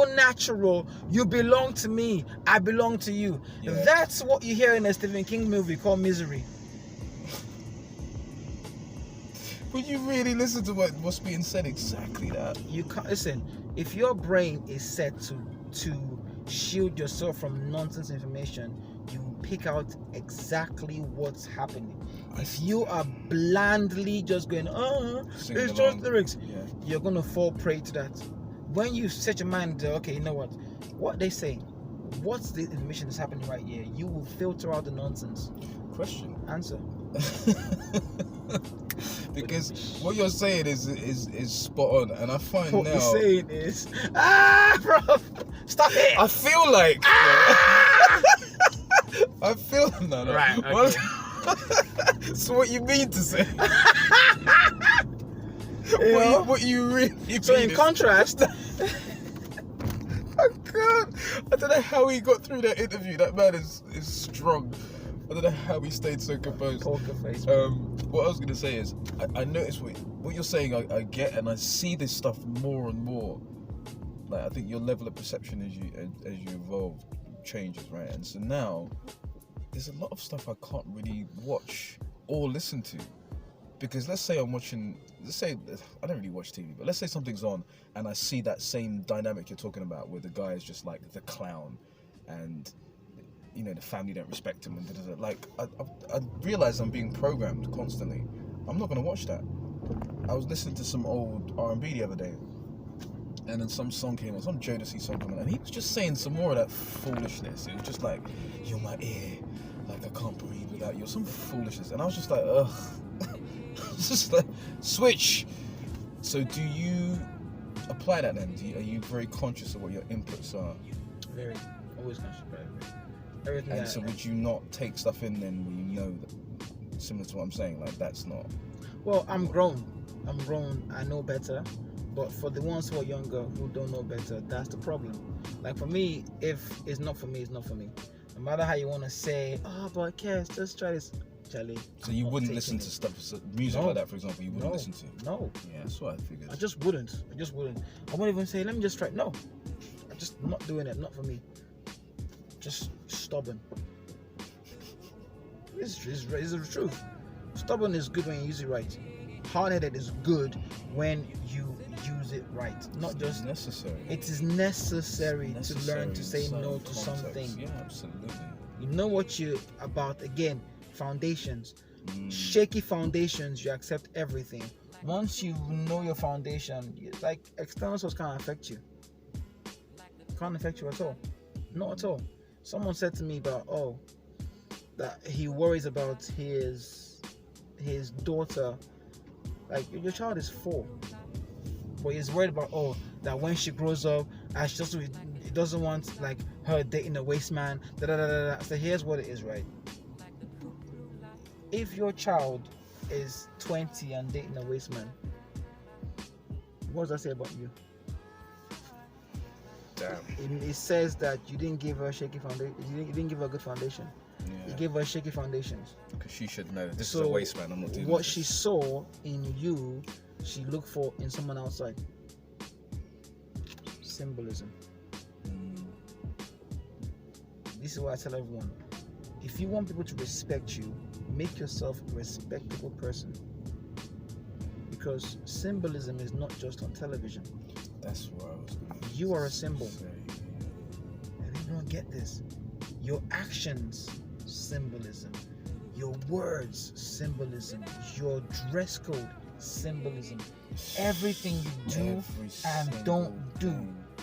supernatural. You belong to me. I belong to you. Yeah. That's what you hear in a Stephen King movie called Misery. Would you really listen to what's being said? Exactly that. You can't listen. If your brain is set to shield yourself from nonsense information, you pick out exactly what's happening. If you are blandly just going, Singing it's along. just lyrics, Yeah. you're gonna fall prey to that. When you set your mind, okay, you know what they say, what's the information that's happening right here? You will filter out the nonsense. Question. Answer. Because what you're saying is spot on, and I find What now. you're saying is, bro, stop it. I feel like. I feel no. Right. Okay. So what you mean to say? What you really mean? So in contrast, Oh God, I don't know how he got through that interview. That man is strong. I don't know how he stayed so composed. poker face. What I was gonna say is, I notice what you're saying. I get, and I see this stuff more and more. Like I think your level of perception as you evolve changes, right? And so now there's a lot of stuff I can't really watch or listen to, because let's say I don't really watch TV, but let's say something's on and I see that same dynamic you're talking about, where the guy is just like the clown, and you know the family don't respect him, and like I realize I'm being programmed constantly. I'm not gonna watch that. I was listening to some old R&B the other day, and then some song came on, some Jodeci song came on, and he was just saying some more of that foolishness. It was just like, you're my ear, like I can't breathe without you, some foolishness. And I was just like, ugh. Just like, switch. So do you apply that then? Are you very conscious of what your inputs are? Very, always conscious. Everything. And so would you not take stuff in then when you know that, similar to what I'm saying, like that's not... Well, I'm grown. I know better. But for the ones who are younger, who don't know better, that's the problem. Like for me, if it's not for me, it's not for me. No matter how you want to say, but Kes, just try this. Charlie, so you wouldn't listen to stuff, music like that, for example, you wouldn't listen to? No. Yeah, that's what I figured. I just wouldn't. I wouldn't even say, let me just try. No. I'm just not doing it. Not for me. Just stubborn. It's the truth. Stubborn is good when you use it right. Hard-headed is good when you use it right. Not just necessary. It is necessary to learn to say no to something. Yeah, absolutely. You know what you're about. Again, foundations. Shaky foundations, you accept everything. Once you know your foundation, like external source can't affect you. Can't affect you at all. Not at all. Someone said to me about that he worries about his daughter. Like, your child is 4, but he's worried about that when she grows up, and he doesn't want like her dating a waste man. So here's what it is, right? If your child is 20 and dating a waste man, what does that say about you? Damn. It says that you didn't give her a shaky foundation. You didn't give her a good foundation. Yeah. You gave her shaky foundations. Because she should know this is a waste man. I'm not doing what this. she saw in you, she looked for in someone outside. Symbolism. This is what I tell everyone. If you want people to respect you, make yourself a respectable person. Because symbolism is not just on television. That's what I was going to say. You are a symbol. And you don't get this. Your actions, symbolism. Your words, symbolism. Your dress code, symbolism. Everything you do and don't do,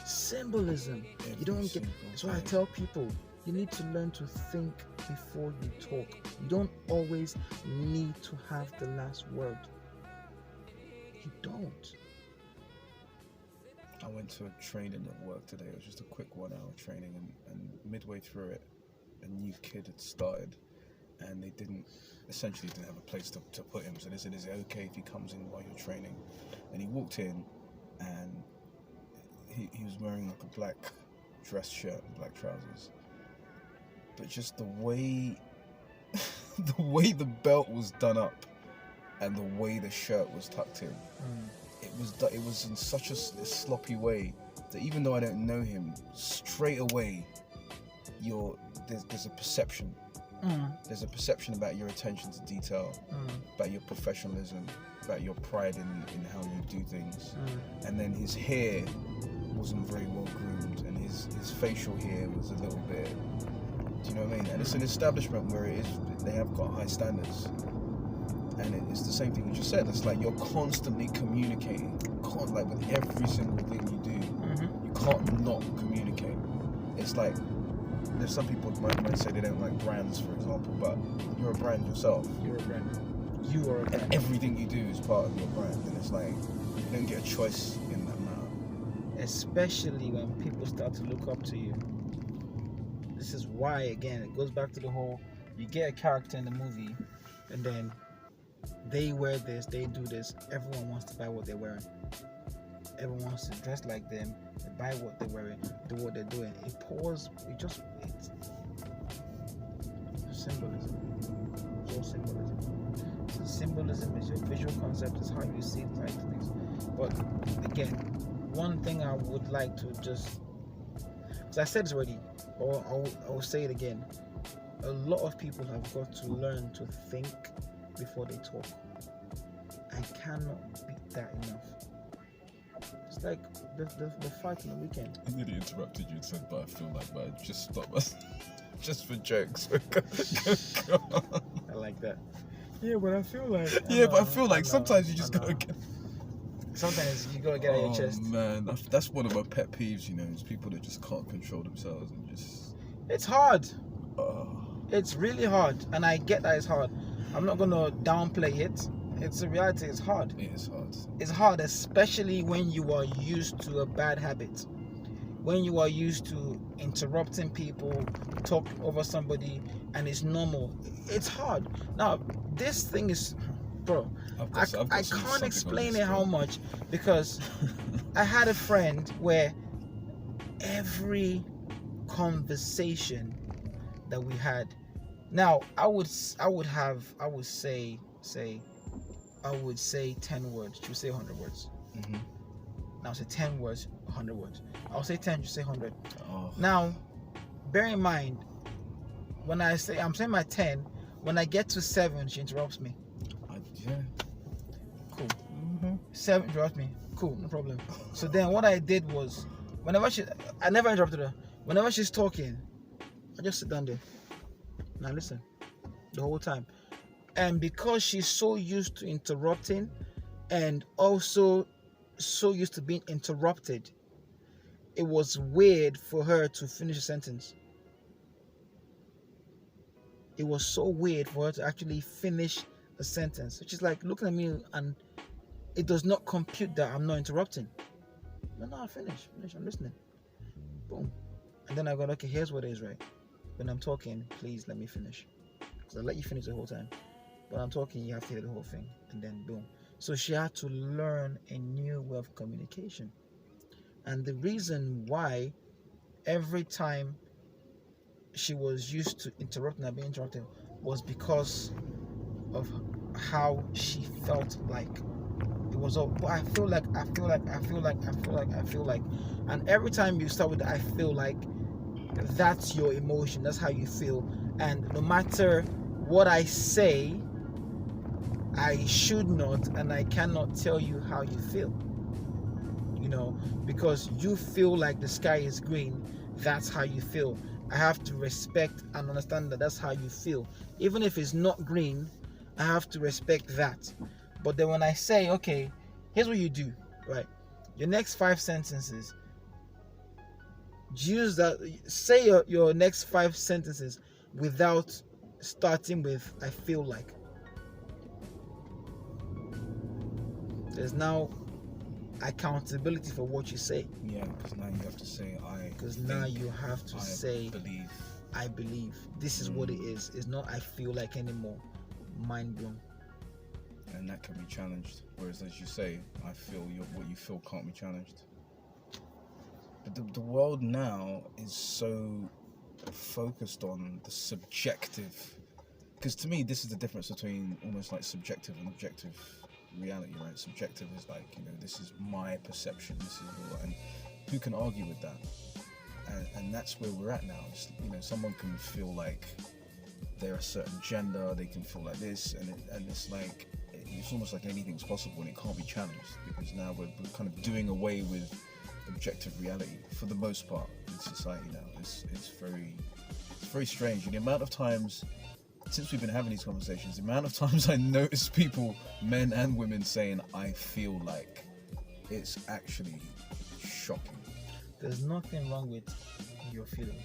symbolism. You don't get. That's why I tell people, you need to learn to think before you talk. You don't always need to have the last word. You don't. I went to a training at work today. It was just a quick 1-hour training, and midway through it, a new kid had started, and they essentially didn't have a place to put him. So they said, is it okay if he comes in while you're training? And he walked in, and he was wearing like a black dress shirt and black trousers. But just the way the belt was done up and the way the shirt was tucked in, it was in such a sloppy way that even though I don't know him, straight away, there's a perception. There's a perception about your attention to detail, about your professionalism, about your pride in how you do things. And then his hair wasn't very well groomed, and his facial hair was a little bit, do you know what I mean? And it's an establishment where they have got high standards, and it's the same thing you just said. It's like you're constantly communicating, like with every single thing you do. You can't not communicate. It's like, there's some people might say they don't like brands, for example, but you're a brand yourself. You're a brand. You are a brand. And everything you do is part of your brand, and it's like you don't get a choice in that matter. Especially when people start to look up to you. This is why, again, it goes back to the whole, you get a character in the movie, and then they wear this, they do this, everyone wants to buy what they're wearing. Everyone wants to dress like them, they buy what they're wearing, do what they're doing. It's symbolism. It's all symbolism. So symbolism is your visual concept, is how you see like things. But again, one thing I would like to just, because I said this already, or I will say it again, a lot of people have got to learn to think before they talk. I cannot beat that enough. It's like the fight in the weekend. I nearly interrupted you and said, but I feel like, but just stop us. Just for jokes. I like that. Yeah, but I feel like. I feel like sometimes you just gotta get. Sometimes you gotta get out your chest. Oh man, that's one of my pet peeves. Is people that just can't control themselves and just. It's hard. It's really hard, and I get that it's hard. I'm not gonna downplay it. It's a reality. It's hard. It is hard. It's hard, especially when you are used to a bad habit. When you are used to interrupting people, talking over somebody, and it's normal. It's hard. Now, this thing is, bro, I can't explain it how much, because I had a friend where every conversation that we had, now I would say 10 words. She would say 100 words. Now say 10 words, 100 words. I'll say 10, you say 100. Now, bear in mind, when I'm saying my 10, when I get to 7, she interrupts me. Cool. 7 interrupts me. Cool, no problem. So then what I did was, I never interrupted her. Whenever she's talking, I just sit down there. Now listen, the whole time. And because she's so used to interrupting, and also so used to being interrupted, it was weird for her to finish a sentence. It was so weird for her to actually finish a sentence, which is like looking at me, and it does not compute that I'm not interrupting. No, finish, I'm listening. Boom. And then I go, okay, here's what it is, right? When I'm talking, please let me finish, because I let you finish the whole time. When I'm talking, you have to hear the whole thing, and then boom. So she had to learn a new way of communication. And the reason why every time she was used to interrupting and being interrupted was because of how she felt like. It was all, I feel like. And every time you start with I feel like, that's your emotion, that's how you feel. And no matter what I say, I should not and I cannot tell you how you feel. Because you feel like the sky is green, that's how you feel. I have to respect and understand that that's how you feel. Even if it's not green, I have to respect that. But then when I say, okay, here's what you do, right? Your next 5 sentences, say your next 5 sentences without starting with I feel like. There's now accountability for what you say. Yeah, because now you have to say I. Because now you have to say believe. I believe. This is what it is. It's not I feel like anymore. Mind blown. And that can be challenged. Whereas, as you say, I feel what you feel can't be challenged. But the world now is so focused on the subjective. Because to me, this is the difference between almost like subjective and objective reality, right? Subjective is like, this is my perception, this is what, and who can argue with that? And that's where we're at now. It's, you know, someone can feel like they're a certain gender, they can feel like this, and it's like, it's almost like anything's possible and it can't be challenged, because now we're kind of doing away with objective reality for the most part in society now. It's very strange. And the amount of times since we've been having these conversations, the amount of times I notice people, men and women, saying I feel like, it's actually shocking. There's nothing wrong with your feelings.